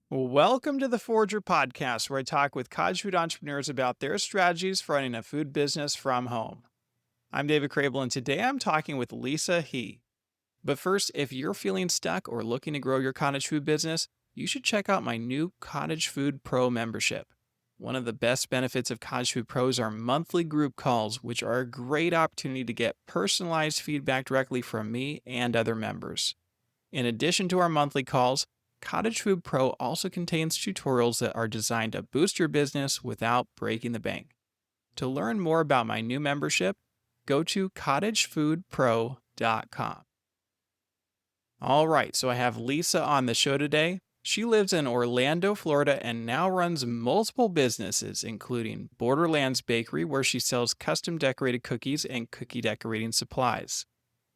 Welcome to the Forger podcast, where I talk with cottage food entrepreneurs about their strategies for running a food business from home. I'm David Crable, and today I'm talking with Lisa He. But first, if you're feeling stuck or looking to grow your cottage food business, you should check out my new Cottage Food Pro membership. One of the best benefits of Cottage Food Pros are monthly group calls, which are a great opportunity to get personalized feedback directly from me and other members. In addition to our monthly calls, Cottage Food Pro also contains tutorials that are designed to boost your business without breaking the bank. To learn more about my new membership, go to cottagefoodpro.com. All right, so I have Lisa on the show today. She lives in Orlando, Florida, and now runs multiple businesses, including Borderlands Bakery, where she sells custom decorated cookies and cookie decorating supplies.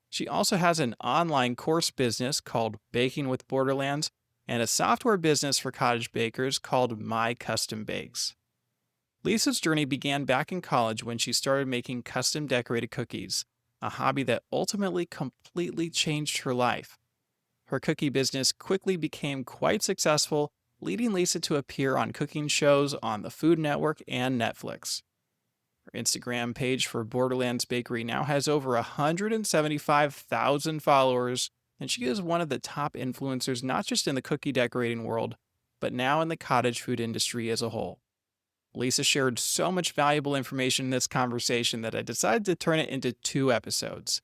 She also has an online course business called Baking with Borderlands and a software business for cottage bakers called My Custom Bakes. Lisa's journey began back in college when she started making custom decorated cookies, a hobby that ultimately completely changed her life. Her cookie business quickly became quite successful, leading Lisa to appear on cooking shows on the Food Network and Netflix. Her Instagram page for Borderlands Bakery now has over 175,000 followers, and she is one of the top influencers not just in the cookie decorating world, but now in the cottage food industry as a whole. Lisa shared so much valuable information in this conversation that I decided to turn it into 2 episodes.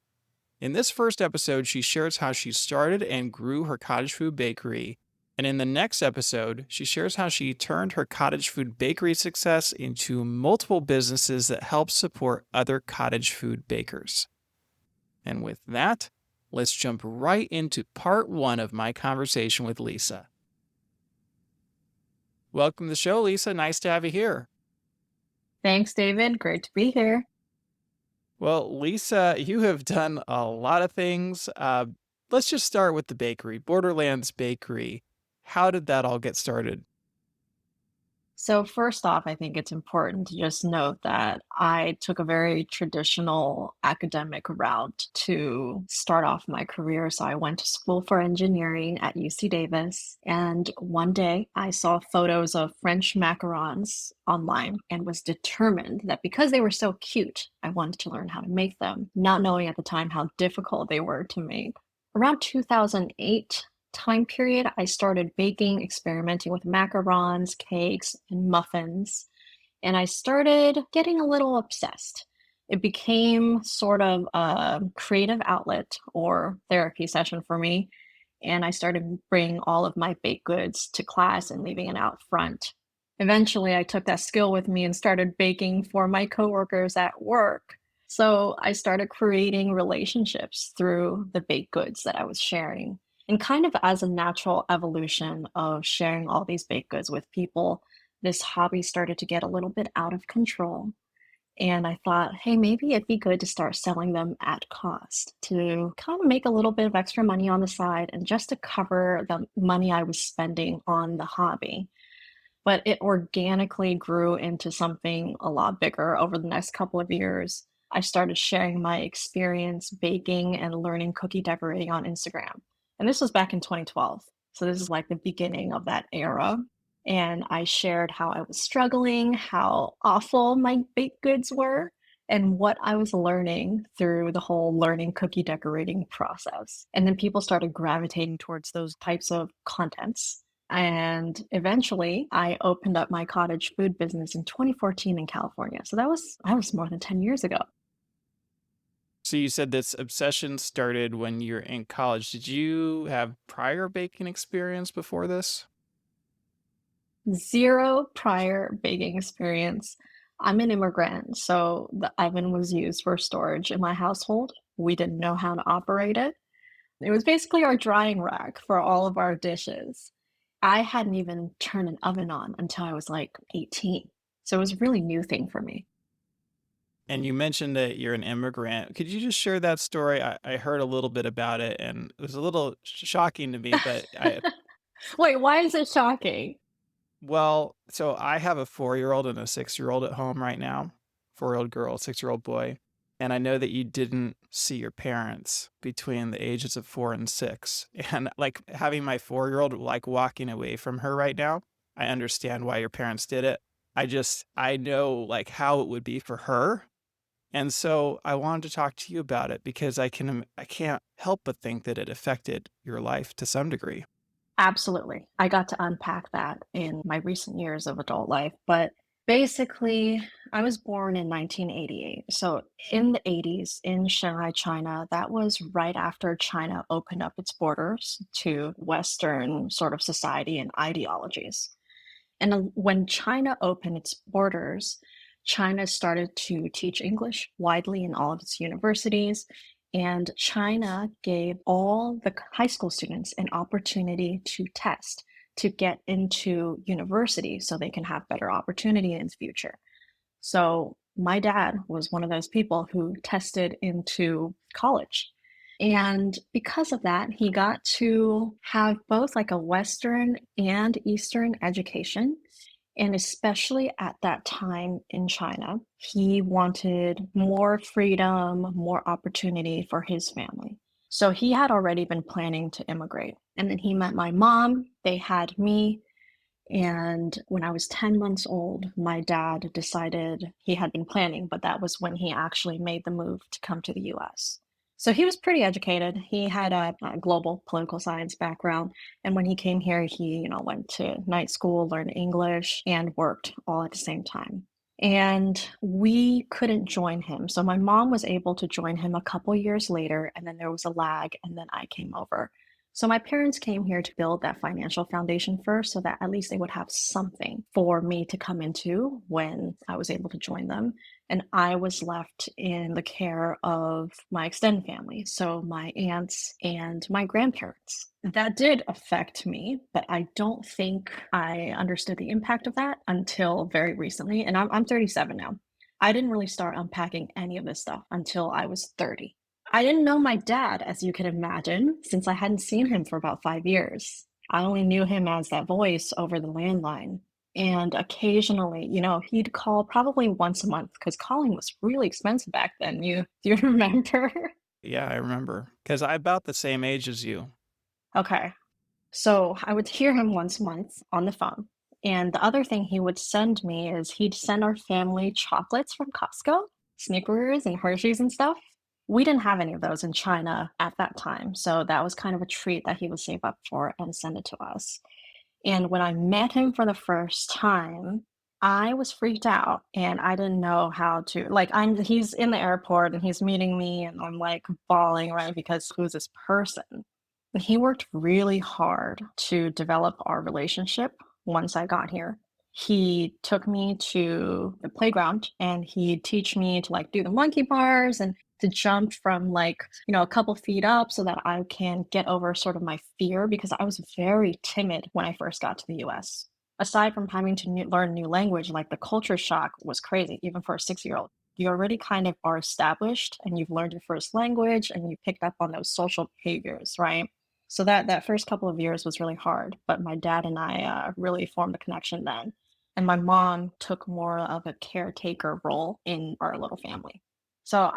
In this first episode, she shares how she started and grew her cottage food bakery. And in the next episode, she shares how she turned her cottage food bakery success into multiple businesses that help support other cottage food bakers. And with that, let's jump right into part 1 of my conversation with Lisa. Welcome to the show, Lisa. Nice to have you here. Thanks, David. Great to be here. Well, Lisa, you have done a lot of things. Let's just start with the bakery, Borderlands Bakery. How did that all get started? So, first off, I think it's important to just note that I took a very traditional academic route to start off my career. So, I went to school for engineering at UC Davis. And one day I saw photos of French macarons online and was determined that because they were so cute, I wanted to learn how to make them, not knowing at the time how difficult they were to make. Around 2008, time period, I started baking, experimenting with macarons, cakes, and muffins, and I started getting a little obsessed. It became sort of a creative outlet or therapy session for me, and I started bringing all of my baked goods to class and leaving it out front. Eventually, I took that skill with me and started baking for my coworkers at work. So I started creating relationships through the baked goods that I was sharing. And kind of as a natural evolution of sharing all these baked goods with people, this hobby started to get a little bit out of control. And I thought, hey, maybe it'd be good to start selling them at cost to kind of make a little bit of extra money on the side and just to cover the money I was spending on the hobby. But it organically grew into something a lot bigger over the next couple of years. I started sharing my experience baking and learning cookie decorating on Instagram. And this was back in 2012. So this is like the beginning of that era. And I shared how I was struggling, how awful my baked goods were, and what I was learning through the whole learning cookie decorating process. And then people started gravitating towards those types of contents. And eventually, I opened up my cottage food business in 2014 in California. So that was more than 10 years ago. So you said this obsession started when you're in college. Did you have prior baking experience before this? Zero prior baking experience. I'm an immigrant, so the oven was used for storage in my household. We didn't know how to operate it. It was basically our drying rack for all of our dishes. I hadn't even turned an oven on until I was like 18. So it was a really new thing for me. And you mentioned that you're an immigrant. Could you just share that story? I heard a little bit about it and it was a little shocking to me, but Wait, why is it shocking? so I have a 4-year-old and a 6-year-old at home right now. 4-year-old girl, 6-year-old boy. And I know that you didn't see your parents between the ages of 4 and 6. And, like, having my four-year-old, like, walking away from her right now, I understand why your parents did it. I know, like, how it would be for her. And so I wanted to talk to you about it because I can't help but think that it affected your life to some degree. Absolutely. I got to unpack that in my recent years of adult life. But basically, I was born in 1988. So in the 80s in Shanghai, China, that was right after China opened up its borders to Western sort of society and ideologies. And when China opened its borders, China started to teach English widely in all of its universities. And China gave all the high school students an opportunity to test to get into university so they can have better opportunity in the future. So my dad was one of those people who tested into college. And because of that, he got to have both like a Western and Eastern education. And especially at that time in China, he wanted more freedom, more opportunity for his family. So he had already been planning to immigrate. And then he met my mom, they had me, and when I was 10 months old, my dad decided he had been planning, but that was when he actually made the move to come to the US. So he was pretty educated. He had a global political science background. And when he came here, he, went to night school, learned English, and worked all at the same time. And we couldn't join him. So my mom was able to join him a couple years later, and then there was a lag, and then I came over. So my parents came here to build that financial foundation first so that at least they would have something for me to come into when I was able to join them. And I was left in the care of my extended family, so my aunts and my grandparents. That did affect me, but I don't think I understood the impact of that until very recently. And I'm 37 now. I didn't really start unpacking any of this stuff until I was 30. I didn't know my dad, as you can imagine, since I hadn't seen him for about 5 years. I only knew him as that voice over the landline. And occasionally, he'd call probably once a month because calling was really expensive back then. Do you remember? Yeah, I remember, because 'cause I'm about the same age as you. Okay. So I would hear him once a month on the phone. And the other thing he would send me is he'd send our family chocolates from Costco, Snickers and Hershey's and stuff. We didn't have any of those in China at that time. So that was kind of a treat that he would save up for and send it to us. And when I met him for the first time, I was freaked out and I didn't know how to like he's in the airport and he's meeting me and I'm like bawling, right? Because who's this person? And he worked really hard to develop our relationship once I got here. He took me to the playground and he'd teach me to like do the monkey bars and to jump from like, a couple feet up so that I can get over sort of my fear because I was very timid when I first got to the US. Aside from having to learn a new language, like the culture shock was crazy, even for a 6 year old. You already kind of are established and you've learned your first language and you picked up on those social behaviors, right? So that first couple of years was really hard, but my dad and I really formed a connection then. And my mom took more of a caretaker role in our little family. So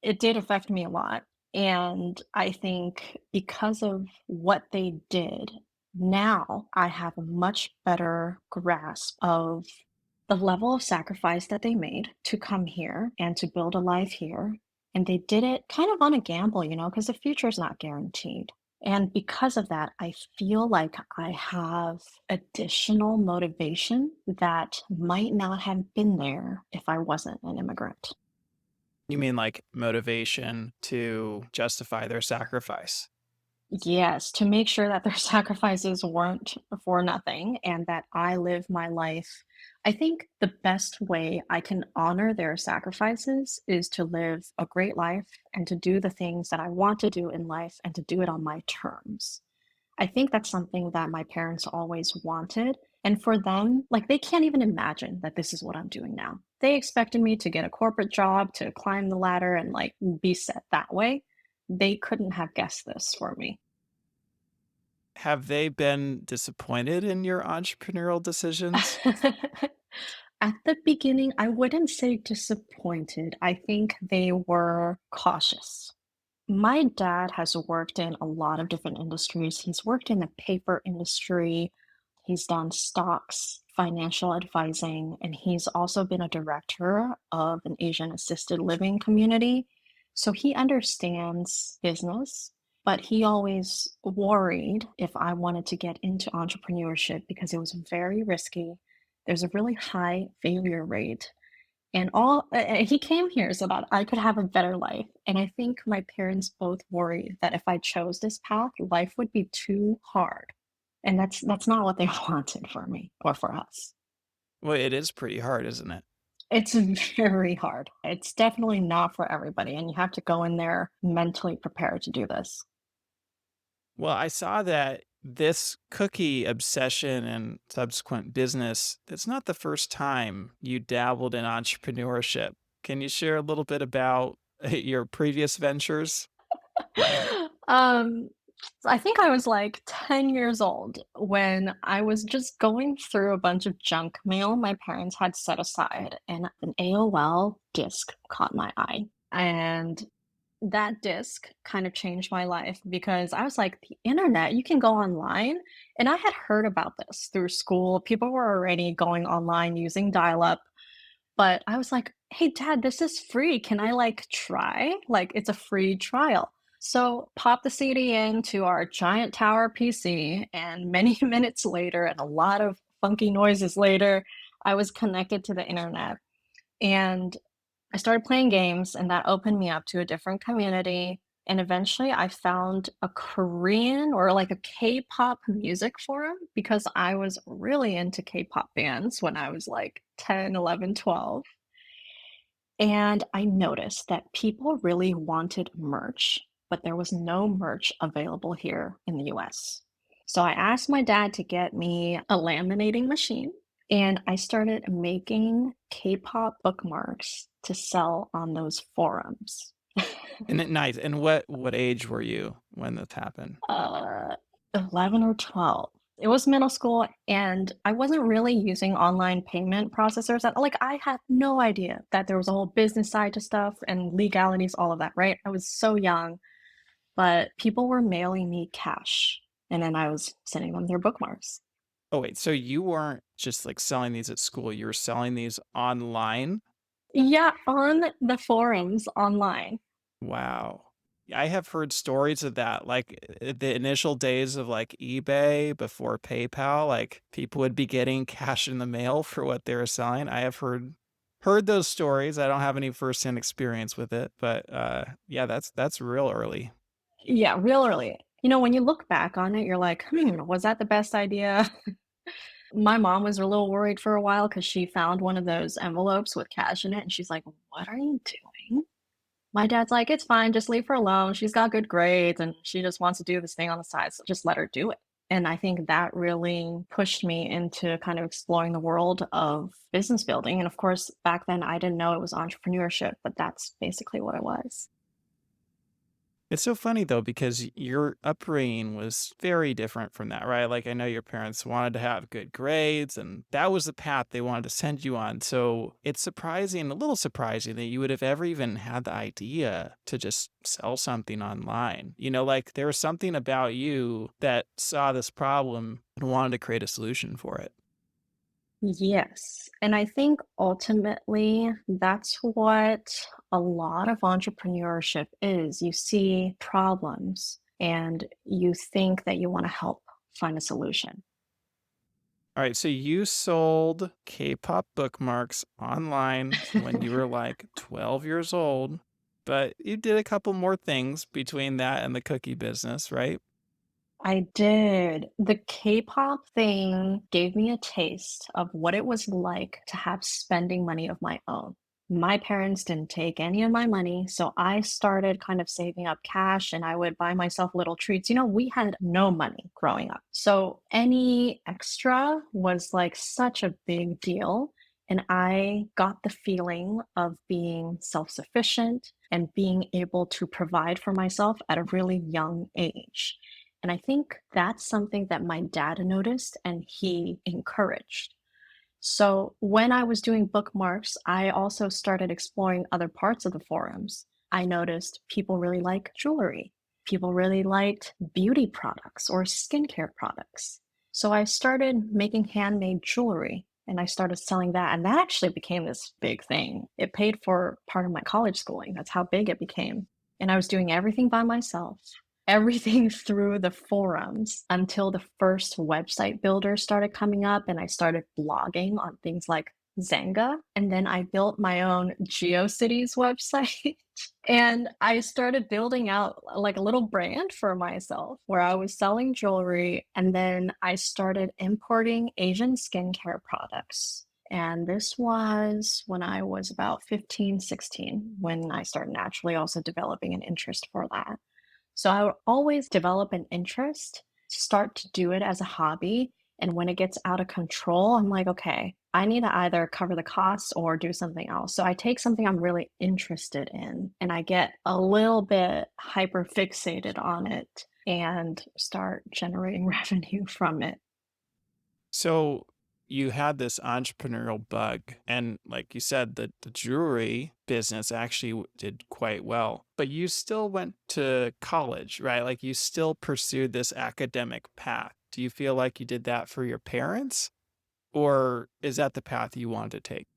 it did affect me a lot. And I think because of what they did, now I have a much better grasp of the level of sacrifice that they made to come here and to build a life here. And they did it kind of on a gamble, because the future is not guaranteed. And because of that, I feel like I have additional motivation that might not have been there if I wasn't an immigrant. You mean, like, motivation to justify their sacrifice? Yes, to make sure that their sacrifices weren't for nothing and that I live my life. I think the best way I can honor their sacrifices is to live a great life and to do the things that I want to do in life and to do it on my terms. I think that's something that my parents always wanted. And for them, like they can't even imagine that this is what I'm doing now. They expected me to get a corporate job, to climb the ladder and like be set that way. They couldn't have guessed this for me. Have they been disappointed in your entrepreneurial decisions? At the beginning, I wouldn't say disappointed. I think they were cautious. My dad has worked in a lot of different industries. He's worked in the paper industry, he's done stocks, financial advising, and he's also been a director of an Asian assisted living community. So he understands business, but he always worried if I wanted to get into entrepreneurship because it was very risky. There's a really high failure rate and he came here so that I could have a better life, and I think my parents both worried that if I chose this path, life would be too hard, and that's not what they wanted for me or for us. Well, it is pretty hard, isn't it? It's very hard. It's definitely not for everybody, and you have to go in there mentally prepared to do this. Well, I saw that this cookie obsession and subsequent business, it's not the first time you dabbled in entrepreneurship. Can you share a little bit about your previous ventures? Um, I think I was like 10 years old when I was just going through a bunch of junk mail my parents had set aside, and an AOL disc caught my eye. And that disc kind of changed my life because I was like, the internet, you can go online. And I had heard about this through school. People were already going online using dial up. But I was like, "Hey, dad, this is free. Can I, like, try? Like, it's a free trial." So, pop the CD into our giant tower PC, and many minutes later, and a lot of funky noises later, I was connected to the internet, and I started playing games, and that opened me up to a different community, and eventually I found a Korean or, like, a K-pop music forum because I was really into K-pop bands when I was, like, 10, 11, 12. And I noticed that people really wanted merch, but there was no merch available here in the US. So I asked my dad to get me a laminating machine, and I started making K-pop bookmarks to sell on those forums. And at night, and what age were you when this happened? Uh, 11 or 12. It was middle school, and I wasn't really using online payment processors. Like, I had no idea that there was a whole business side to stuff and legalities, all of that, right? I was so young, but people were mailing me cash, and then I was sending them their bookmarks. Oh, wait, so you weren't just, like, selling these at school, you were selling these online? Yeah, on the forums online. Wow. I have heard stories of that, like, the initial days of, like, eBay before PayPal, like, people would be getting cash in the mail for what they were selling. I have heard those stories. I don't have any firsthand experience with it, but, yeah, that's real early. Yeah, real early. You know, when you look back on it, you're like, was that the best idea? My mom was a little worried for a while because she found one of those envelopes with cash in it, and she's like, "What are you doing?" My dad's like, "It's fine, just leave her alone. She's got good grades, and she just wants to do this thing on the side, so just let her do it." And I think that really pushed me into kind of exploring the world of business building, and of course, back then, I didn't know it was entrepreneurship, but that's basically what it was. It's so funny though because your upbringing was very different from that, right? Like I know your parents wanted to have good grades and that was the path they wanted to send you on. So it's surprising, a little surprising that you would have ever even had the idea to just sell something online. Like there was something about you that saw this problem and wanted to create a solution for it. Yes. And I think ultimately that's what a lot of entrepreneurship is. You see problems and you think that you want to help find a solution. All right, so you sold K-pop bookmarks online when you were like 12 years old, but you did a couple more things between that and the cookie business, right? I did. The K-pop thing gave me a taste of what it was like to have spending money of my own. My parents didn't take any of my money, so I started kind of saving up cash and I would buy myself little treats. You know, we had no money growing up. So any extra was like such a big deal. And I got the feeling of being self sufficient and being able to provide for myself at a really young age. And I think that's something that my dad noticed and he encouraged. So when I was doing bookmarks, I also started exploring other parts of the forums. I noticed people really like jewelry. People really liked beauty products or skincare products. So I started making handmade jewelry and I started selling that. And that actually became this big thing. It paid for part of my college schooling. That's how big it became. And I was doing everything by myself, everything through the forums until the first website builder started coming up and I started blogging on things like Zanga. And then I built my own GeoCities website. And I started building out like a little brand for myself where I was selling jewelry. And then I started importing Asian skincare products. And this was when I was about 15, 16, when I started naturally also developing an interest for that. So I would always develop an interest, start to do it as a hobby. And when it gets out of control, I'm like, okay, I need to either cover the costs or do something else. So I take something I'm really interested in and I get a little bit hyper fixated on it and start generating revenue from it. So you had this entrepreneurial bug, and like you said, the jewelry business actually did quite well. But you still went to college, right? Like you still pursued this academic path. Do you feel like you did that for your parents, or is that the path you wanted to take?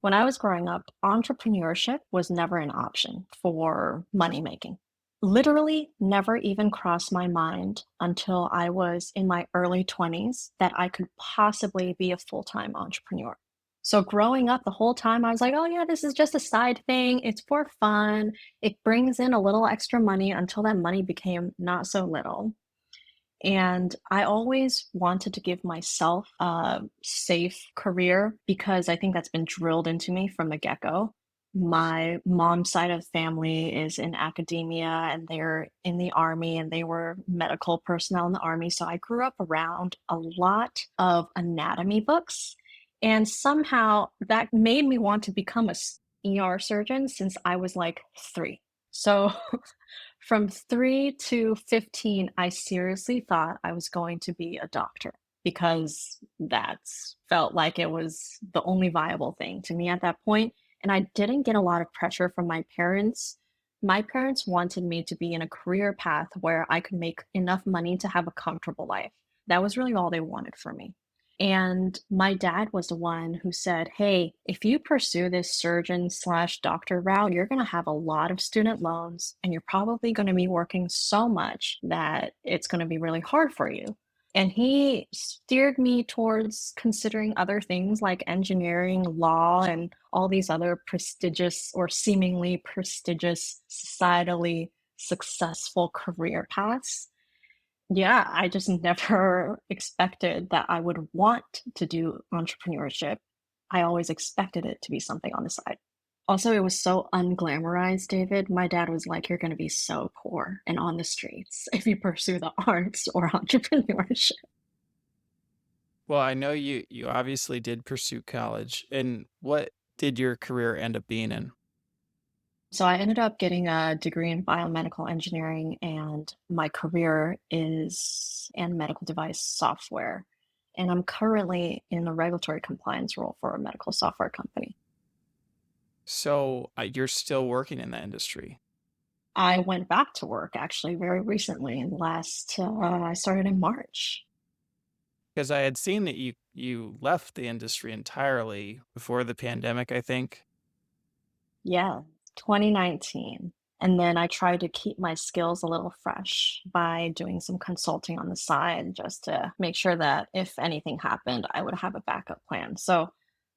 When I was growing up, entrepreneurship was never an option for money making. Literally never even crossed my mind until I was in my early 20s that I could possibly be a full-time entrepreneur. So growing up the whole time, I was like, oh yeah, this is just a side thing. It's for fun. It brings in a little extra money until that money became not so little. And I always wanted to give myself a safe career because I think that's been drilled into me from the get go. My mom's side of the family is in academia and they're in the army and they were medical personnel in the army. So I grew up around a lot of anatomy books. And somehow that made me want to become a ER surgeon since I was like 3. So from 3 to 15, I seriously thought I was going to be a doctor because that's felt like it was the only viable thing to me at that point, and I didn't get a lot of pressure from my parents. My parents wanted me to be in a career path where I could make enough money to have a comfortable life. That was really all they wanted for me. And my dad was the one who said, hey, if you pursue this surgeon slash doctor route, you're going to have a lot of student loans and you're probably going to be working so much that it's going to be really hard for you. And he steered me towards considering other things like engineering, law, and all these other prestigious or seemingly prestigious, societally successful career paths. Yeah, I just never expected that I would want to do entrepreneurship. I always expected it to be something on the side. Also, it was so unglamorized, David. My dad was like, you're going to be so poor and on the streets if you pursue the arts or entrepreneurship. Well, I know you obviously did pursue college. And what did your career end up being in? So I ended up getting a degree in biomedical engineering, and my career is in medical device software. And I'm currently in a regulatory compliance role for a medical software company. So you're still working in the industry. I went back to work actually very recently in I started in March. Because I had seen that you left the industry entirely before the pandemic, I think. Yeah, 2019. And then I tried to keep my skills a little fresh by doing some consulting on the side just to make sure that if anything happened, I would have a backup plan. So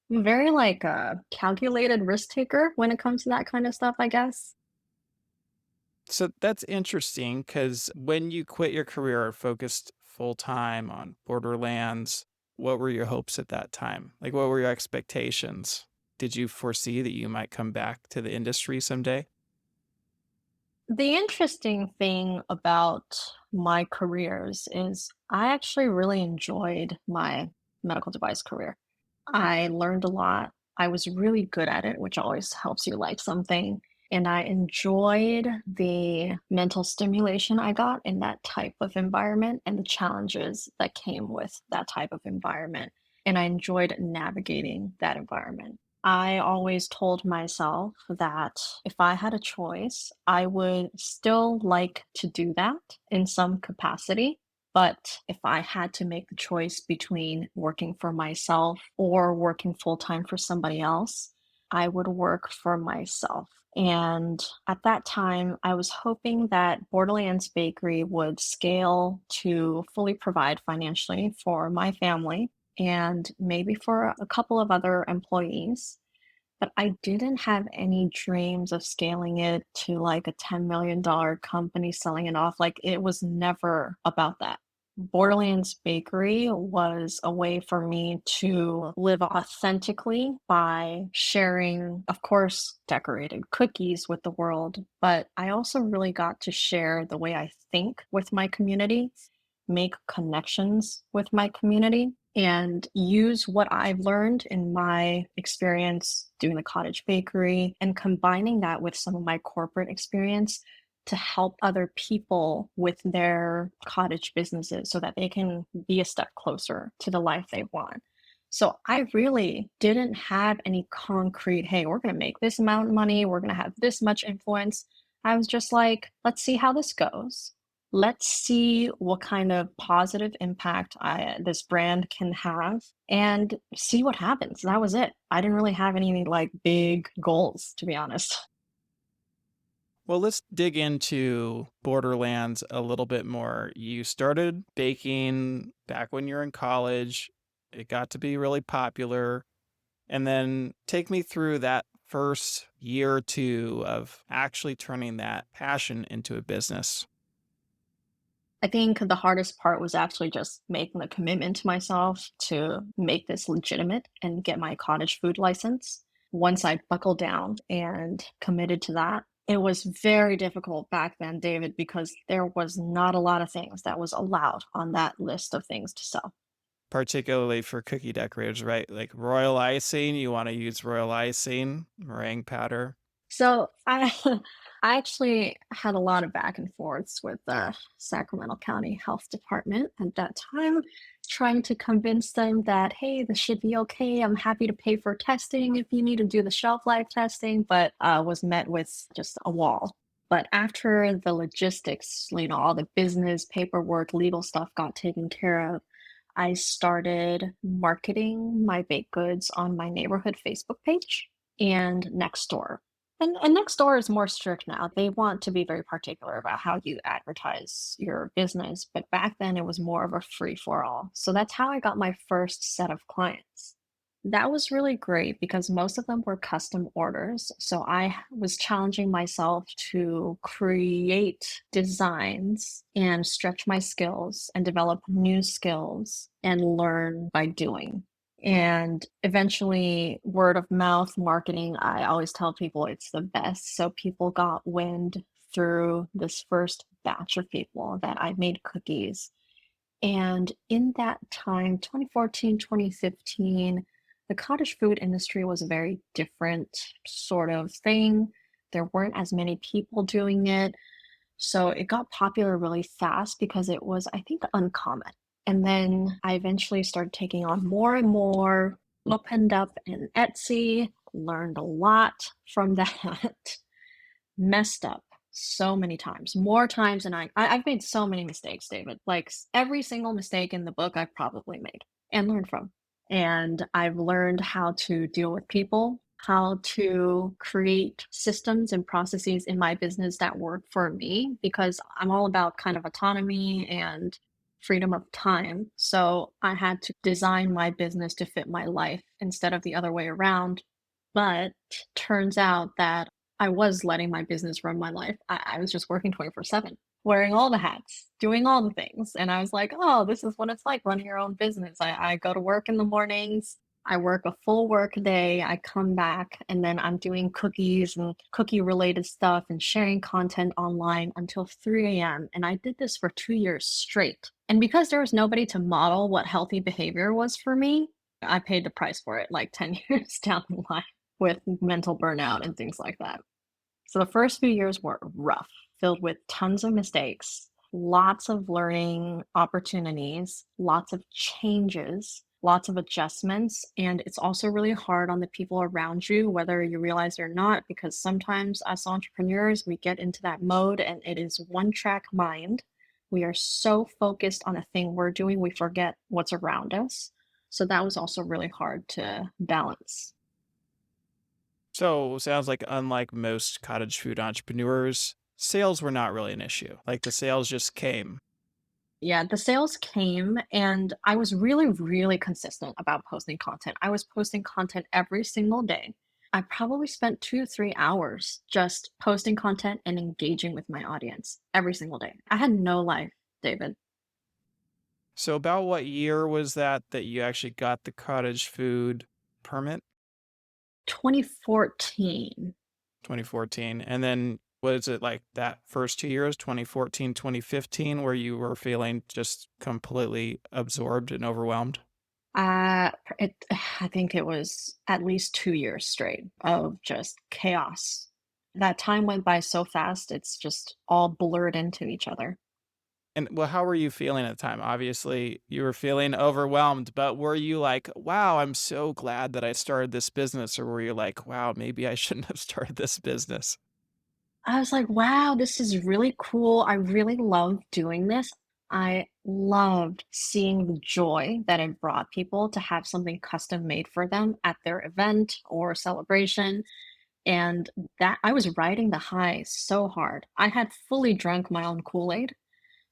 I'm very like a calculated risk taker when it comes to that kind of stuff, I guess. So that's interesting because when you quit your career or focused full time on Borderlands, what were your hopes at that time? Like, what were your expectations? Did you foresee that you might come back to the industry someday? The interesting thing about my careers is I actually really enjoyed my medical device career. I learned a lot. I was really good at it, which always helps you like something. And I enjoyed the mental stimulation I got in that type of environment and the challenges that came with that type of environment. and I enjoyed navigating that environment. I always told myself that if I had a choice, I would still like to do that in some capacity. But if I had to make the choice between working for myself or working full time for somebody else, I would work for myself. And at that time, I was hoping that Borderlands Bakery would scale to fully provide financially for my family and maybe for a couple of other employees. But I didn't have any dreams of scaling it to like a $10 million company selling it off. Like it was never about that. Borderlands Bakery was a way for me to live authentically by sharing, of course, decorated cookies with the world. But I also really got to share the way I think with my community, make connections with my community, and use what I've learned in my experience doing the cottage bakery and combining that with some of my corporate experience to help other people with their cottage businesses so that they can be a step closer to the life they want. So I really didn't have any concrete, hey, we're going to make this amount of money, we're going to have this much influence. I was just like, let's see how this goes. Let's see what kind of positive impact this brand can have and see what happens. That was it. I didn't really have any like big goals, to be honest. Well, let's dig into Borderlands a little bit more. You started baking back when you're in college. It got to be really popular. And then take me through that first year or two of actually turning that passion into a business. I think the hardest part was actually just making the commitment to myself to make this legitimate and get my cottage food license. Once I buckled down and committed to that, it was very difficult back then, David, because there was not a lot of things that was allowed on that list of things to sell. Particularly for cookie decorators, right? Like royal icing, you want to use royal icing, meringue powder. So I I actually had a lot of back and forths with the Sacramento County Health Department at that time, trying to convince them that, hey, this should be okay. I'm happy to pay for testing if you need to do the shelf life testing, but was met with just a wall. But after the logistics, all the business, paperwork, legal stuff got taken care of, I started marketing my baked goods on my neighborhood Facebook page and Nextdoor. And Nextdoor is more strict now. They want to be very particular about how you advertise your business, but back then it was more of a free for all. So that's how I got my first set of clients. That was really great because most of them were custom orders. So I was challenging myself to create designs and stretch my skills and develop new skills and learn by doing. And eventually, word of mouth marketing, I always tell people it's the best. So people got wind through this first batch of people that I made cookies. And in that time, 2014, 2015, the cottage food industry was a very different sort of thing. There weren't as many people doing it. So it got popular really fast because it was, I think, uncommon. And then I eventually started taking on more and more, opened up in Etsy, learned a lot from that, messed up so many times, more times than I've made so many mistakes, David. Like every single mistake in the book I've probably made and learned from. And I've learned how to deal with people, how to create systems and processes in my business that work for me because I'm all about kind of autonomy and freedom of time. So I had to design my business to fit my life instead of the other way around. But turns out that I was letting my business run my life. I was just working 24/7, wearing all the hats, doing all the things. And I was like, oh, this is what it's like running your own business. I go to work in the mornings, I work a full work day, I come back, and then I'm doing cookies and cookie related stuff and sharing content online until 3 a.m. And I did this for 2 years straight. And because there was nobody to model what healthy behavior was for me, I paid the price for it like 10 years down the line with mental burnout and things like that. So the first few years were rough, filled with tons of mistakes, lots of learning opportunities, lots of changes. lots of adjustments, and it's also really hard on the people around you, whether you realize it or not, because sometimes as entrepreneurs, we get into that mode and it is one track mind. We are so focused on a thing we're doing, we forget what's around us. So that was also really hard to balance. So, sounds like unlike most cottage food entrepreneurs, sales were not really an issue. Like the sales just came. Yeah, the sales came and I was really, really consistent about posting content. I was posting content every single day. I probably spent 2 to 3 hours just posting content and engaging with my audience every single day. I had no life, David. So, about what year was that you actually got the cottage food permit? 2014. 2014. And then was it like that first 2 years, 2014, 2015, where you were feeling just completely absorbed and overwhelmed? I think it was at least 2 years straight of just chaos. That time went by so fast, it's just all blurred into each other. And well, how were you feeling at the time? Obviously, you were feeling overwhelmed, but were you like, wow, I'm so glad that I started this business? Or were you like, wow, maybe I shouldn't have started this business? I was like, wow, this is really cool. I really love doing this. I loved seeing the joy that it brought people to have something custom made for them at their event or celebration. And that I was riding the high so hard. I had fully drank my own Kool-Aid.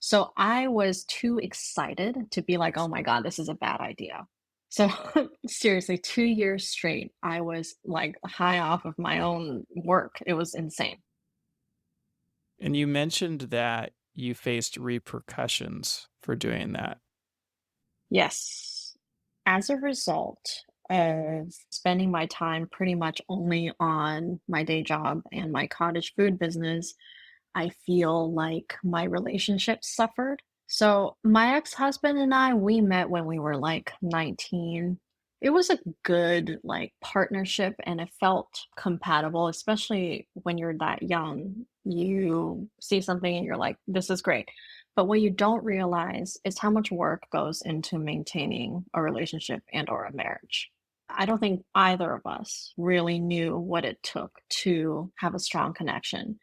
So I was too excited to be like, oh my God, this is a bad idea. So seriously, 2 years straight, I was like high off of my own work. It was insane. And you mentioned that you faced repercussions for doing that. Yes. As a result of spending my time pretty much only on my day job and my cottage food business, I feel like my relationship suffered. So, my ex-husband and I, we met when we were like 19. It was a good like partnership and it felt compatible, especially when you're that young. You see something and you're like, this is great. But what you don't realize is how much work goes into maintaining a relationship and or a marriage. I don't think either of us really knew what it took to have a strong connection.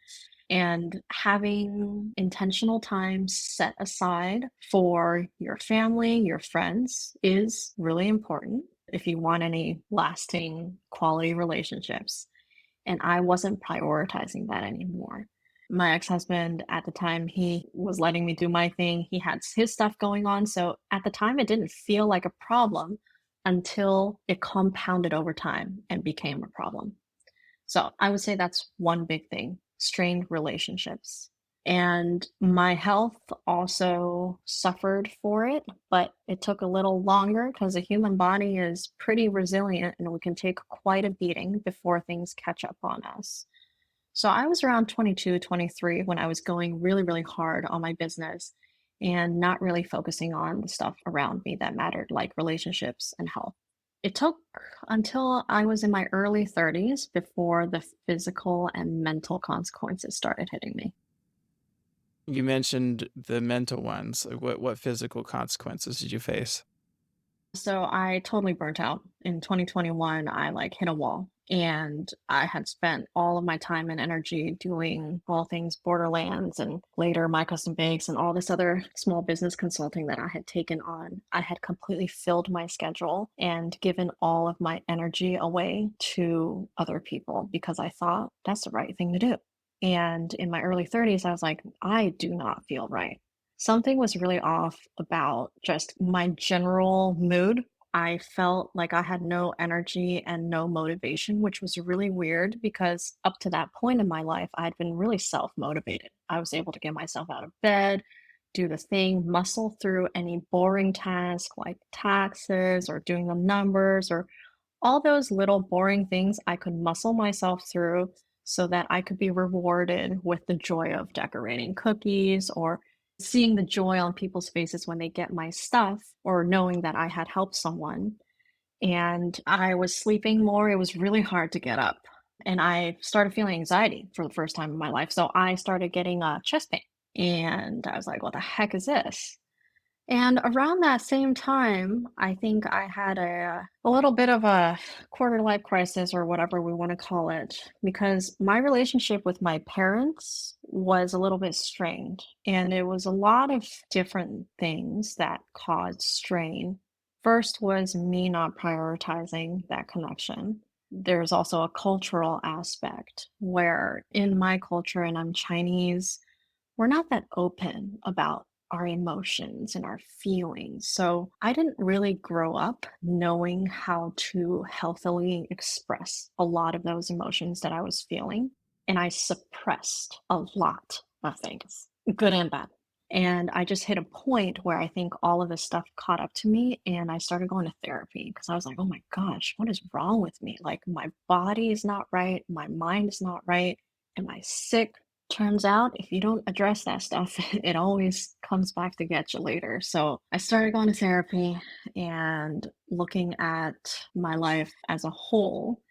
And having intentional time set aside for your family, your friends is really important if you want any lasting quality relationships. And I wasn't prioritizing that anymore. My ex-husband at the time, he was letting me do my thing. He had his stuff going on. So at the time, it didn't feel like a problem until it compounded over time and became a problem. So I would say that's one big thing, strained relationships. And my health also suffered for it, but it took a little longer because the human body is pretty resilient and we can take quite a beating before things catch up on us. So I was around 22, 23 when I was going really, really hard on my business and not really focusing on the stuff around me that mattered, like relationships and health. It took until I was in my early 30s before the physical and mental consequences started hitting me. You mentioned the mental ones. Like, what physical consequences did you face? So I totally burnt out. In 2021, I like hit a wall and I had spent all of my time and energy doing all things Borderlands and later My Custom Bakes and all this other small business consulting that I had taken on. I had completely filled my schedule and given all of my energy away to other people because I thought that's the right thing to do. And in my early 30s, I was like, I do not feel right. Something was really off about just my general mood. I felt like I had no energy and no motivation, which was really weird because up to that point in my life, I'd been really self motivated. I was able to get myself out of bed, do the thing, muscle through any boring task like taxes or doing the numbers or all those little boring things I could muscle myself through so that I could be rewarded with the joy of decorating cookies or seeing the joy on people's faces when they get my stuff or knowing that I had helped someone. And I was sleeping more. It was really hard to get up. And I started feeling anxiety for the first time in my life. So I started getting chest pain. And I was like, what the heck is this? And around that same time, I think I had a little bit of a quarter life crisis or whatever we want to call it, because my relationship with my parents was a little bit strained. And it was a lot of different things that caused strain. First was me not prioritizing that connection. There's also a cultural aspect where in my culture, and I'm Chinese, we're not that open about our emotions and our feelings. So I didn't really grow up knowing how to healthily express a lot of those emotions that I was feeling. And I suppressed a lot of things, good and bad. And I just hit a point where I think all of this stuff caught up to me and I started going to therapy because I was like, oh my gosh, what is wrong with me? Like, my body is not right. My mind is not right. Am I sick? Turns out if you don't address that stuff, it always comes back to get you later. So I started going to therapy and looking at my life as a whole.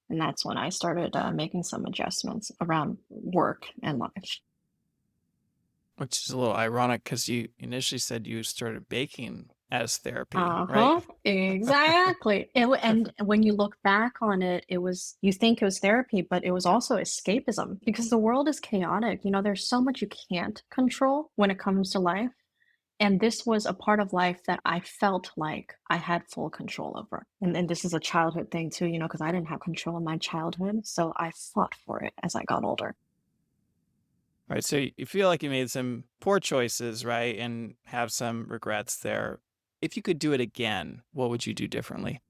And that's when I started making some adjustments around work and life. Which is a little ironic because you initially said you started baking as therapy, right? Uh-huh, exactly. And when you look back on it, it was you think it was therapy, but it was also escapism because the world is chaotic. There's so much you can't control when it comes to life. And this was a part of life that I felt like I had full control over. And this is a childhood thing too, because I didn't have control in my childhood. So I fought for it as I got older. Right. So you feel like you made some poor choices, right? And have some regrets there. If you could do it again, what would you do differently?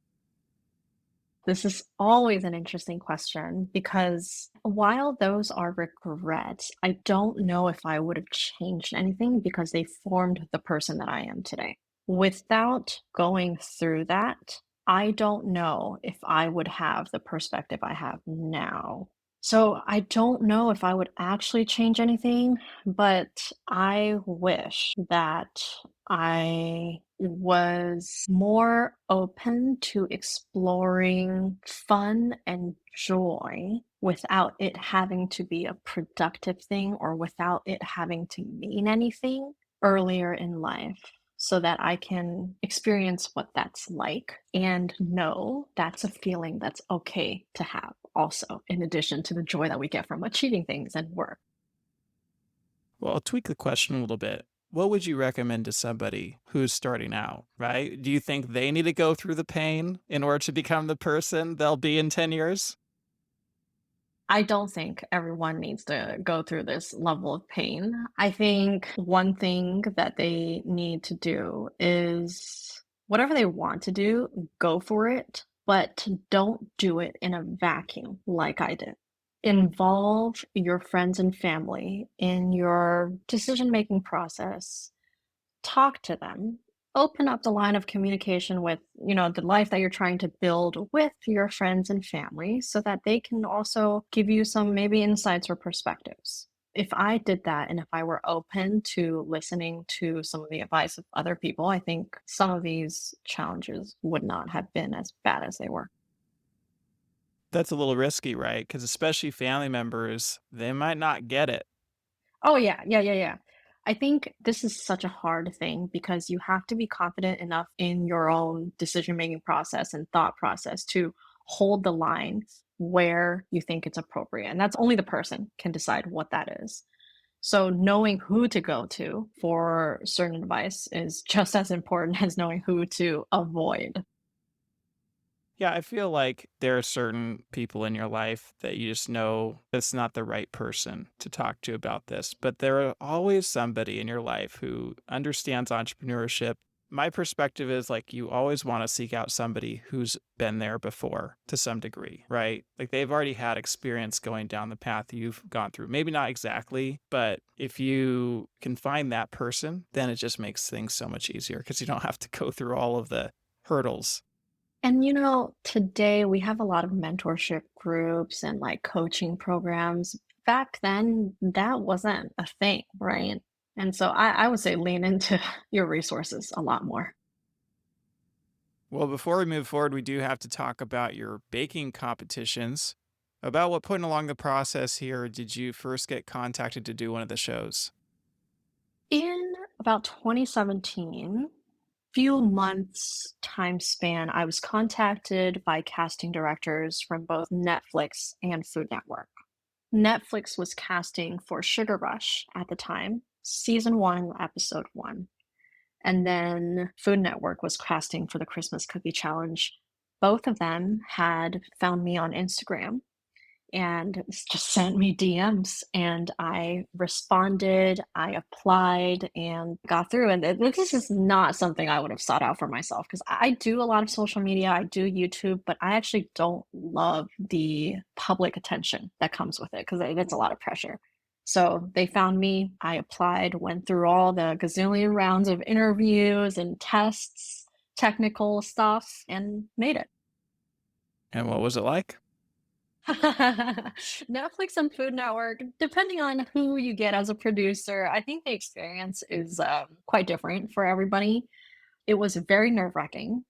This is always an interesting question because while those are regrets, I don't know if I would have changed anything because they formed the person that I am today. Without going through that, I don't know if I would have the perspective I have now. So I don't know if I would actually change anything, but I wish that I was more open to exploring fun and joy without it having to be a productive thing or without it having to mean anything earlier in life so that I can experience what that's like and know that's a feeling that's okay to have also, in addition to the joy that we get from achieving things and work. Well, I'll tweak the question a little bit. What would you recommend to somebody who's starting out, right? Do you think they need to go through the pain in order to become the person they'll be in 10 years? I don't think everyone needs to go through this level of pain. I think one thing that they need to do is whatever they want to do, go for it, but don't do it in a vacuum like I did. Involve your friends and family in your decision-making process. Talk to them. Open up the line of communication with, the life that you're trying to build with your friends and family so that they can also give you some maybe insights or perspectives. If I did that and if I were open to listening to some of the advice of other people, I think some of these challenges would not have been as bad as they were. That's a little risky, right? Because especially family members, they might not get it. Oh, yeah. Yeah, yeah, yeah. I think this is such a hard thing because you have to be confident enough in your own decision-making process and thought process to hold the line where you think it's appropriate, and that's only the person can decide what that is. So knowing who to go to for certain advice is just as important as knowing who to avoid. Yeah, I feel like there are certain people in your life that you just know that's not the right person to talk to about this, but there are always somebody in your life who understands entrepreneurship. My perspective is like you always want to seek out somebody who's been there before to some degree, right? Like they've already had experience going down the path you've gone through. Maybe not exactly, but if you can find that person, then it just makes things so much easier because you don't have to go through all of the hurdles. And today we have a lot of mentorship groups and like coaching programs. Back then, that wasn't a thing, right? And so I would say lean into your resources a lot more. Well, before we move forward, we do have to talk about your baking competitions. About what point along the process here did you first get contacted to do one of the shows? In About 2017, few months time span, I was contacted by casting directors from both Netflix and Food Network. Netflix was casting for Sugar Rush at the time, season 1, episode 1. And then Food Network was casting for the Christmas Cookie Challenge. Both of them had found me on Instagram and just sent me DMs, and I responded, I applied and got through. And this is not something I would have sought out for myself because I do a lot of social media, I do YouTube, but I actually don't love the public attention that comes with it because it's a lot of pressure. So they found me, I applied, went through all the gazillion rounds of interviews and tests, technical stuff, and made it. And what was it like? Netflix and Food Network, depending on who you get as a producer, I think the experience is quite different for everybody. It was very nerve-wracking.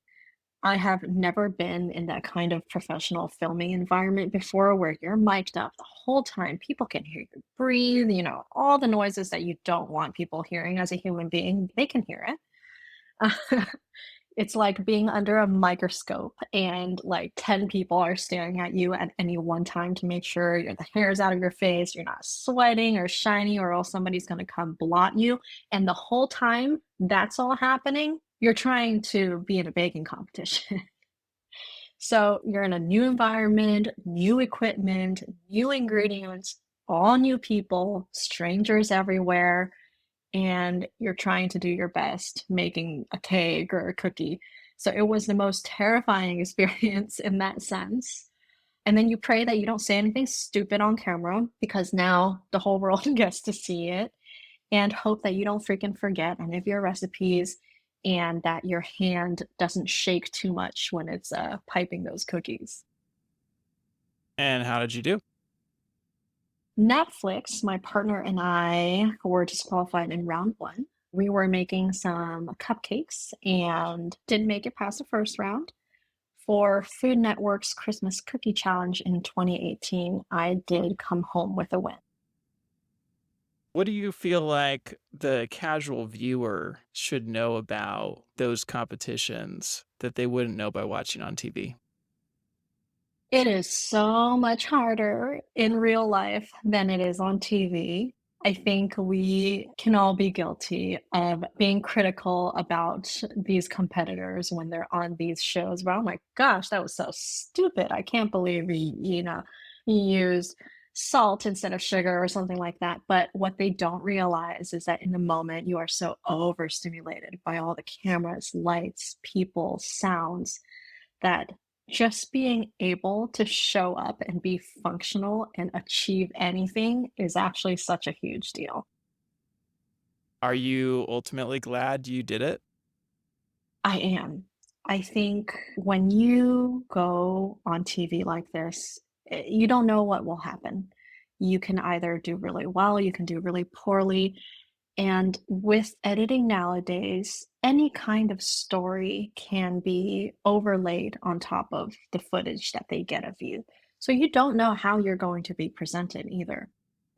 I have never been in that kind of professional filming environment before where you're mic'd up the whole time. People can hear you breathe, all the noises that you don't want people hearing as a human being, they can hear it. It's like being under a microscope and like 10 people are staring at you at any one time to make sure the hair is out of your face, you're not sweating or shiny, or else somebody's going to come blot you. And the whole time that's all happening, you're trying to be in a baking competition. So you're in a new environment, new equipment, new ingredients, all new people, strangers everywhere, and you're trying to do your best making a cake or a cookie. So it was the most terrifying experience in that sense. And then you pray that you don't say anything stupid on camera because now the whole world gets to see it, and hope that you don't freaking forget any of your recipes and that your hand doesn't shake too much when it's piping those cookies. And how did you do? Netflix, my partner and I were disqualified in round one. We were making some cupcakes and didn't make it past the first round. For Food Network's Christmas Cookie Challenge in 2018, I did come home with a win. What do you feel like the casual viewer should know about those competitions that they wouldn't know by watching on TV? It is so much harder in real life than it is on TV. I think we can all be guilty of being critical about these competitors when they're on these shows. But oh my gosh, that was so stupid. I can't believe he used salt instead of sugar or something like that. But what they don't realize is that in the moment you are so overstimulated by all the cameras, lights, people, sounds that just being able to show up and be functional and achieve anything is actually such a huge deal. Are you ultimately glad you did it? I am. I think when you go on TV like this, you don't know what will happen. You can either do really well, you can do really poorly. And with editing nowadays, any kind of story can be overlaid on top of the footage that they get of you. So you don't know how you're going to be presented either.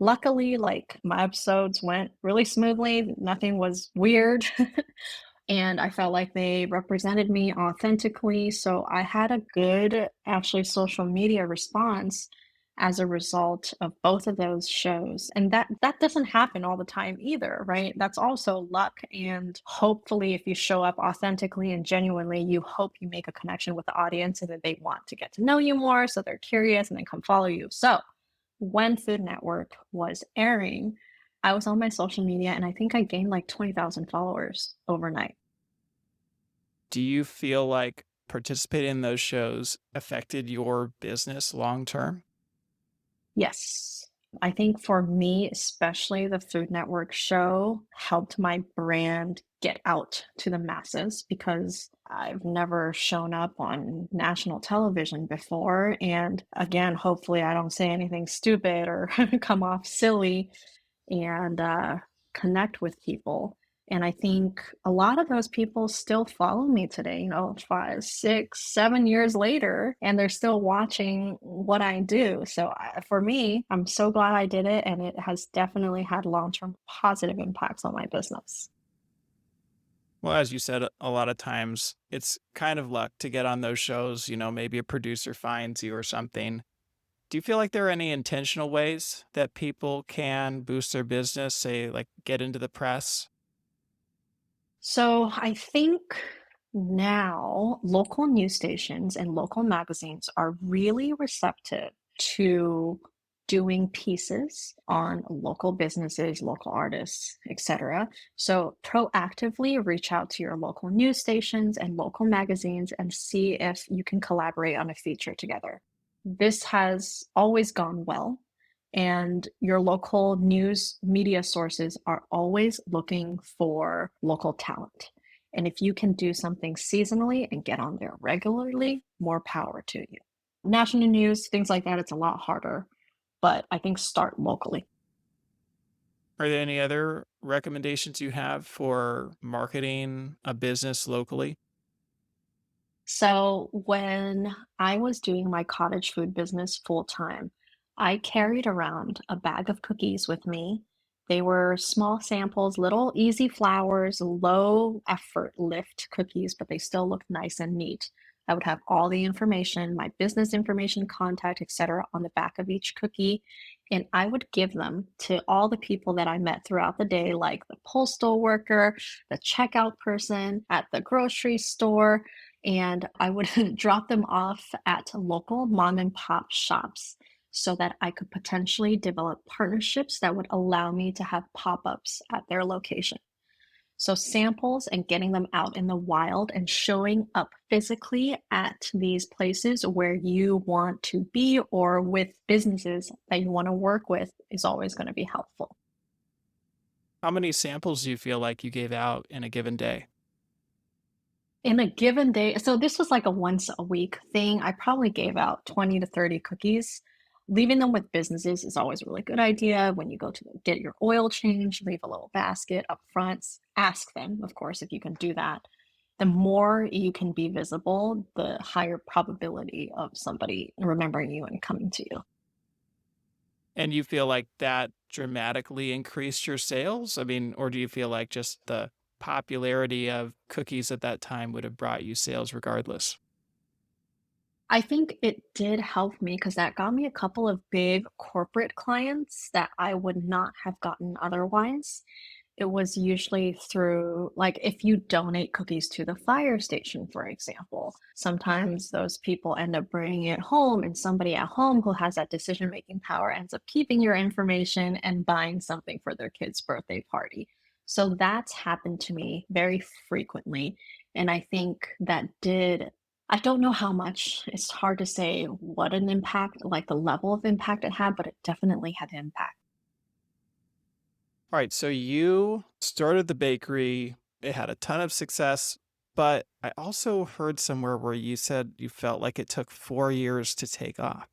Luckily, like my episodes went really smoothly, nothing was weird. And I felt like they represented me authentically. So I had a good, actually, social media response as a result of both of those shows. And that doesn't happen all the time either, right? That's also luck. And hopefully, if you show up authentically and genuinely, you hope you make a connection with the audience and that they want to get to know you more. So they're curious and then come follow you. So when Food Network was airing, I was on my social media and I think I gained like 20,000 followers overnight. Do you feel like participating in those shows affected your business long term? Yes. I think for me, especially the Food Network show helped my brand get out to the masses because I've never shown up on national television before. And again, hopefully, I don't say anything stupid or come off silly and connect with people. And I think a lot of those people still follow me today, 5, 6, 7 years later, and they're still watching what I do. So for me, I'm so glad I did it. And it has definitely had long term positive impacts on my business. Well, as you said, a lot of times it's kind of luck to get on those shows. Maybe a producer finds you or something. Do you feel like there are any intentional ways that people can boost their business, say, like get into the press? So I think now local news stations and local magazines are really receptive to doing pieces on local businesses, local artists, etc. So proactively reach out to your local news stations and local magazines and see if you can collaborate on a feature together. This has always gone well, and your local news media sources are always looking for local talent. And if you can do something seasonally and get on there regularly, more power to you. National news, things like that, it's a lot harder, but I think start locally. Are there any other recommendations you have for marketing a business locally? So when I was doing my cottage food business full time, I carried around a bag of cookies with me. They were small samples, little easy flowers, low effort lift cookies, but they still looked nice and neat. I would have all the information, my business information, contact, etc., on the back of each cookie. And I would give them to all the people that I met throughout the day, like the postal worker, the checkout person at the grocery store, and I would drop them off at local mom and pop shops so that I could potentially develop partnerships that would allow me to have pop ups at their location. So, samples and getting them out in the wild and showing up physically at these places where you want to be or with businesses that you want to work with is always going to be helpful. How many samples do you feel like you gave out in a given day? In a given day, so this was like a once a week thing. I probably gave out 20 to 30 cookies. Leaving them with businesses is always a really good idea. When you go to get your oil change, leave a little basket up front. Ask them, of course, if you can do that. The more you can be visible, the higher probability of somebody remembering you and coming to you. And you feel like that dramatically increased your sales? I mean, or do you feel like just the popularity of cookies at that time would have brought you sales regardless? I think it did help me because that got me a couple of big corporate clients that I would not have gotten otherwise. It was usually through, like, if you donate cookies to the fire station, for example, sometimes those people end up bringing it home, and somebody at home who has that decision-making power ends up keeping your information and buying something for their kid's birthday party. So that's happened to me very frequently, and I think that did I don't know how much. It's hard to say what an impact, like the level of impact it had, but it definitely had impact. All right, so you started the bakery, it had a ton of success, but I also heard somewhere where you said you felt like it took 4 years to take off.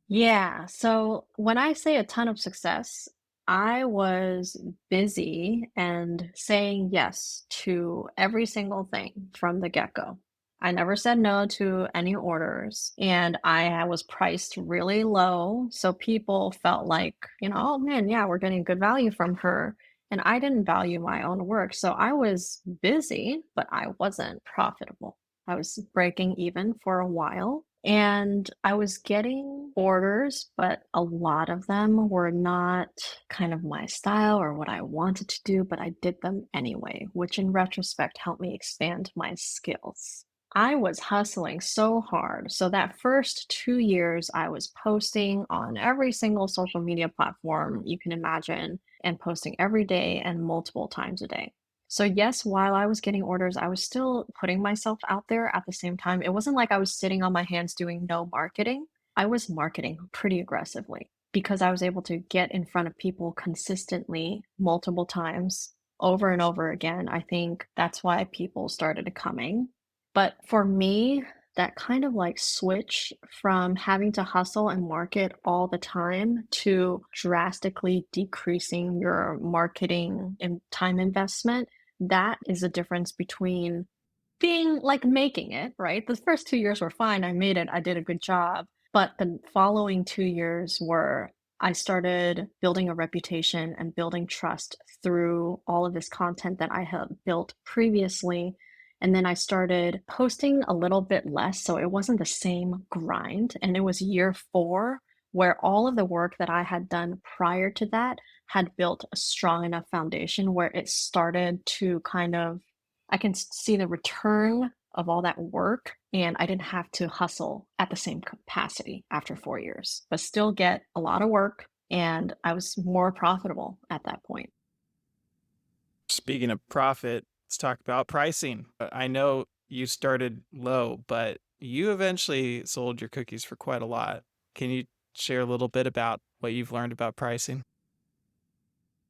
Yeah. So when I say a ton of success, I was busy and saying yes to every single thing from the get-go. I never said no to any orders, and I was priced really low. So people felt like, oh man, yeah, we're getting good value from her. And I didn't value my own work. So I was busy, but I wasn't profitable. I was breaking even for a while. And I was getting orders, but a lot of them were not kind of my style or what I wanted to do, but I did them anyway, which in retrospect helped me expand my skills. I was hustling so hard. So that first 2 years, I was posting on every single social media platform you can imagine and posting every day and multiple times a day. So, yes, while I was getting orders, I was still putting myself out there at the same time. It wasn't like I was sitting on my hands doing no marketing. I was marketing pretty aggressively because I was able to get in front of people consistently multiple times over and over again. I think that's why people started coming. But for me, that kind of like switch from having to hustle and market all the time to drastically decreasing your marketing and time investment, that is the difference between being like making it, right? The first 2 years were fine. I made it. I did a good job. But the following 2 years were I started building a reputation and building trust through all of this content that I had built previously. And then I started posting a little bit less, so it wasn't the same grind. And it was year 4 where all of the work that I had done prior to that had built a strong enough foundation where it started to kind of I can see the return of all that work, and I didn't have to hustle at the same capacity after 4 years, but still get a lot of work, and I was more profitable at that point. Speaking of profit, let's talk about pricing. I know you started low, but you eventually sold your cookies for quite a lot. Can you share a little bit about what you've learned about pricing?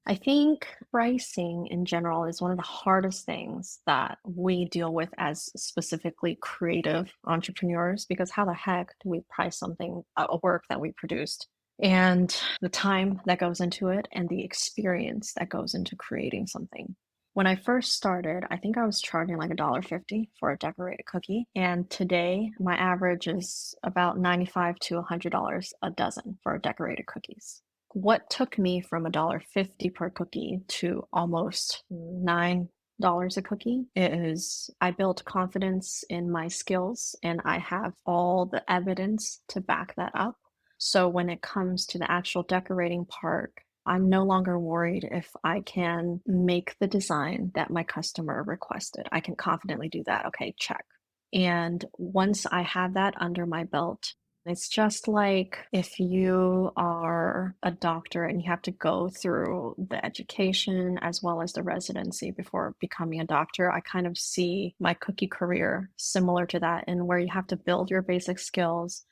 I think pricing in general is one of the hardest things that we deal with as specifically creative entrepreneurs because how the heck do we price something, a work that we produced? And the time that goes into it and the experience that goes into creating something. When I first started, I think I was charging like $1.50 for a decorated cookie. And today, my average is about $95 to $100 a dozen for decorated cookies. What took me from $1.50 per cookie to almost $9 a cookie is I built confidence in my skills and I have all the evidence to back that up. So when it comes to the actual decorating part, I'm no longer worried if I can make the design that my customer requested. I can confidently do that. Okay, check. And once I have that under my belt, it's just like if you are a doctor and you have to go through the education as well as the residency before becoming a doctor. I kind of see my cookie career similar to that, in where you have to build your basic skills.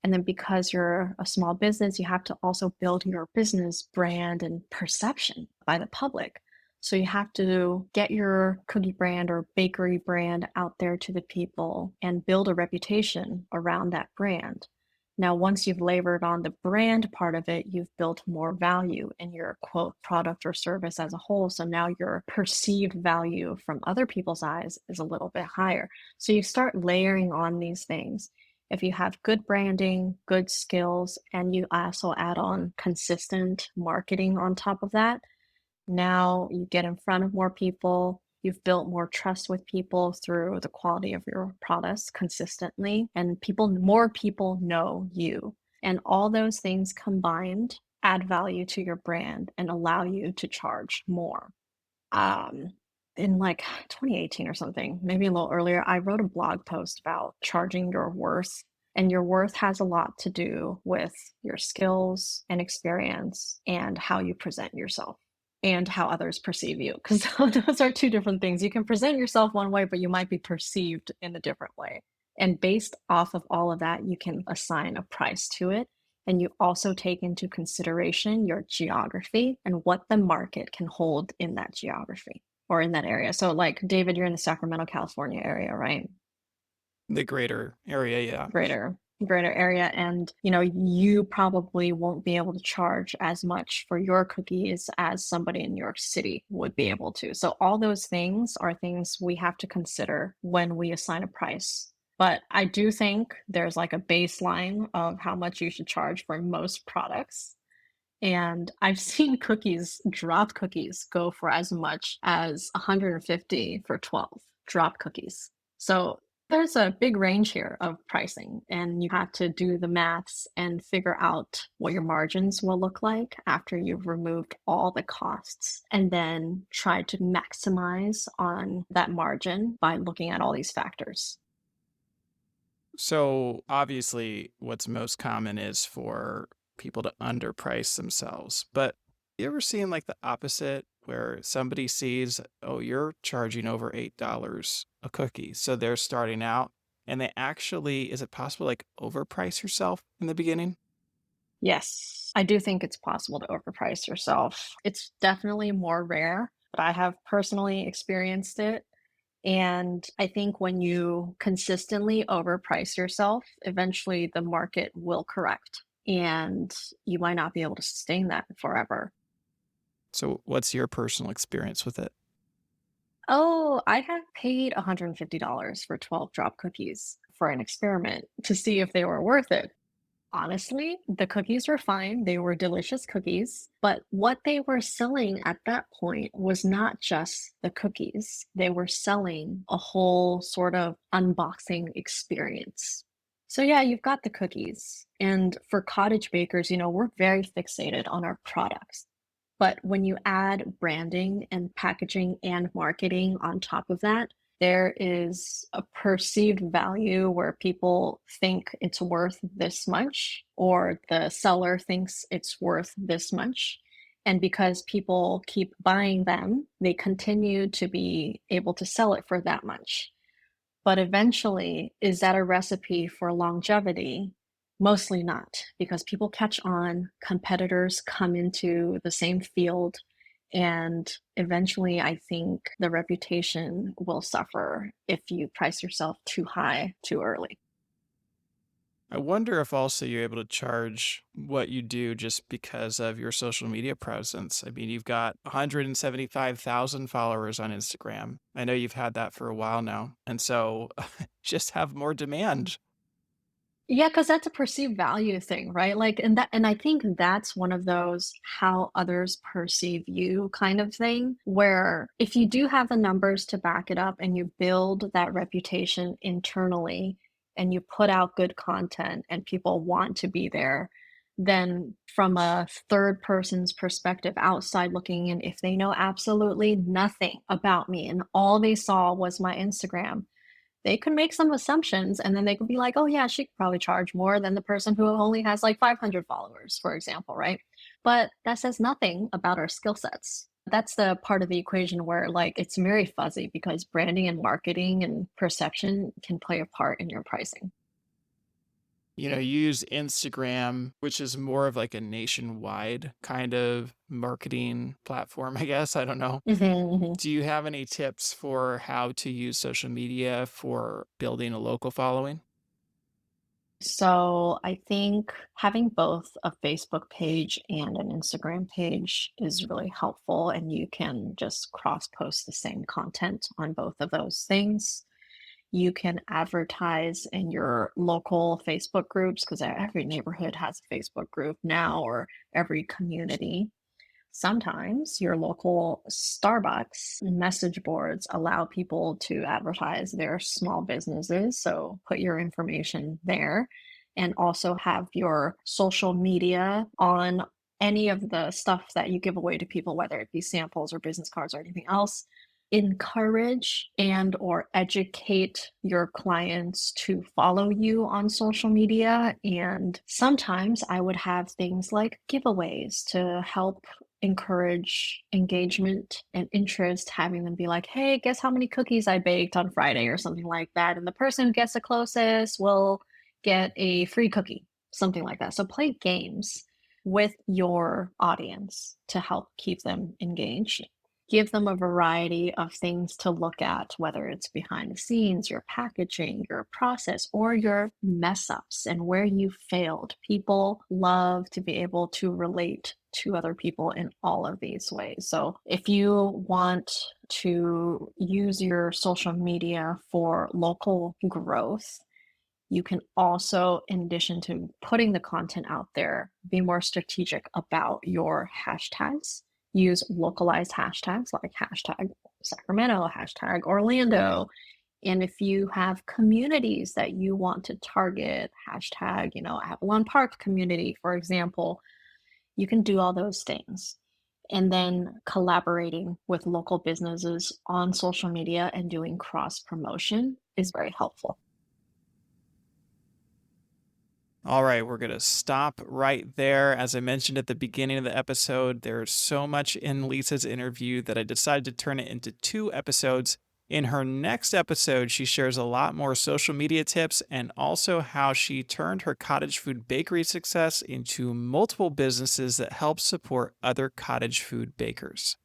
And then because you're a small business, you have to also build your business brand and perception by the public. So you have to get your cookie brand or bakery brand out there to the people and build a reputation around that brand. Now, once you've labored on the brand part of it, you've built more value in your quote product or service as a whole. So now your perceived value from other people's eyes is a little bit higher. So you start layering on these things. If you have good branding, good skills, and you also add on consistent marketing on top of that, now you get in front of more people. You've built more trust with people through the quality of your products consistently, and more people know you. And all those things combined add value to your brand and allow you to charge more. Um, in like 2018 or something, maybe a little earlier, I wrote a blog post about charging your worth. And your worth has a lot to do with your skills and experience and how you present yourself and how others perceive you. Because those are two different things. You can present yourself one way, but you might be perceived in a different way. And based off of all of that, you can assign a price to it. And you also take into consideration your geography and what the market can hold in that geography or in that area. So, like, David, you're in the Sacramento, California area, right? The greater area, yeah. Greater area. And, you know, you probably won't be able to charge as much for your cookies as somebody in New York City would be able to. So, all those things are things we have to consider when we assign a price. But I do think there's like a baseline of how much you should charge for most products. And I've seen drop cookies, go for as much as 150 for 12 drop cookies. So there's a big range here of pricing, and you have to do the maths and figure out what your margins will look like after you've removed all the costs, and then try to maximize on that margin by looking at all these factors. So obviously, what's most common is for people to underprice themselves. But you ever seen like the opposite where somebody sees, oh, you're charging over $8 a cookie. So they're starting out and they actually, is it possible like overprice yourself in the beginning? Yes, I do think it's possible to overprice yourself. It's definitely more rare, but I have personally experienced it. And I think when you consistently overprice yourself, eventually the market will correct and you might not be able to sustain that forever. So what's your personal experience with it? Oh, I have paid $150 for 12 drop cookies for an experiment to see if they were worth it. Honestly, the cookies were fine. They were delicious cookies. But what they were selling at that point was not just the cookies, they were selling a whole sort of unboxing experience. So, yeah, you've got the cookies. And for cottage bakers, we're very fixated on our products. But when you add branding and packaging and marketing on top of that, there is a perceived value where people think it's worth this much, or the seller thinks it's worth this much. And because people keep buying them, they continue to be able to sell it for that much. But eventually, is that a recipe for longevity? Mostly not, because people catch on, competitors come into the same field, and eventually I think the reputation will suffer if you price yourself too high too early. I wonder if also you're able to charge what you do just because of your social media presence. I mean, you've got 175,000 followers on Instagram. I know you've had that for a while now. And so just have more demand. Yeah, because that's a perceived value thing, right? Like, and I think that's one of those how others perceive you kind of thing, where if you do have the numbers to back it up and you build that reputation internally and you put out good content and people want to be there, then from a third person's perspective outside looking in, if they know absolutely nothing about me and all they saw was my Instagram, they could make some assumptions and then they could be like, "Oh yeah, she could probably charge more than the person who only has like 500 followers," for example, right? But that says nothing about our skill sets. That's the part of the equation where like it's very fuzzy because branding and marketing and perception can play a part in your pricing. You use Instagram, which is more of like a nationwide kind of marketing platform, I guess. I don't know. Mhm, mhm. Do you have any tips for how to use social media for building a local following? So I think having both a Facebook page and an Instagram page is really helpful, and you can just cross post the same content on both of those things. You can advertise in your local Facebook groups because every neighborhood has a Facebook group now, or every community. Sometimes your local Starbucks message boards allow people to advertise their small businesses. So put your information there and also have your social media on any of the stuff that you give away to people, whether it be samples or business cards or anything else. Encourage and or educate your clients to follow you on social media, and sometimes I would have things like giveaways to help encourage engagement and interest, having them be like, "Hey, guess how many cookies I baked on Friday," or something like that. And the person who gets the closest will get a free cookie, something like that. So play games with your audience to help keep them engaged. Give them a variety of things to look at, whether it's behind the scenes, your packaging, your process, or your mess ups and where you failed. People love to be able to relate to other people in all of these ways. So if you want to use your social media for local growth, you can also, in addition to putting the content out there, be more strategic about your hashtags. Use localized hashtags like hashtag Sacramento, hashtag Orlando. And if you have communities that you want to target, hashtag, Avalon Park community, for example, you can do all those things. And then collaborating with local businesses on social media and doing cross promotion is very helpful. All right, we're going to stop right there. As I mentioned at the beginning of the episode, there's so much in Lisa's interview that I decided to turn it into 2 episodes. In her next episode, she shares a lot more social media tips and also how she turned her cottage food bakery success into multiple businesses that help support other cottage food bakers.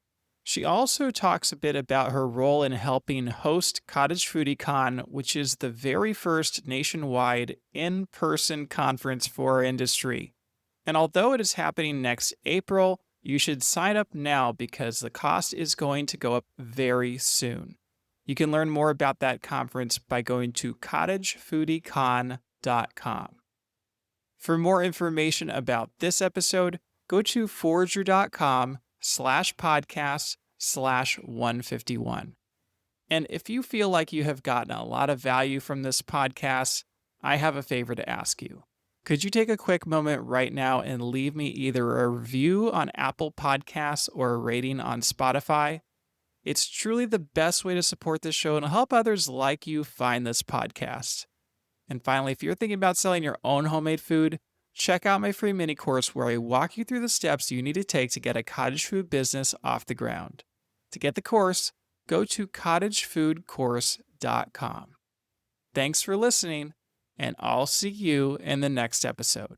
She also talks a bit about her role in helping host Cottage Foodie Con, which is the very first nationwide in person conference for our industry. And although it is happening next April, you should sign up now because the cost is going to go up very soon. You can learn more about that conference by going to cottagefoodiecon.com. For more information about this episode, go to forager.com/podcast/151. And if you feel like you have gotten a lot of value from this podcast, I have a favor to ask you. Could you take a quick moment right now and leave me either a review on Apple Podcasts or a rating on Spotify? It's truly the best way to support this show and help others like you find this podcast. And finally, if you're thinking about selling your own homemade food, check out my free mini course where I walk you through the steps you need to take to get a cottage food business off the ground. To get the course, go to cottagefoodcourse.com. Thanks for listening, and I'll see you in the next episode.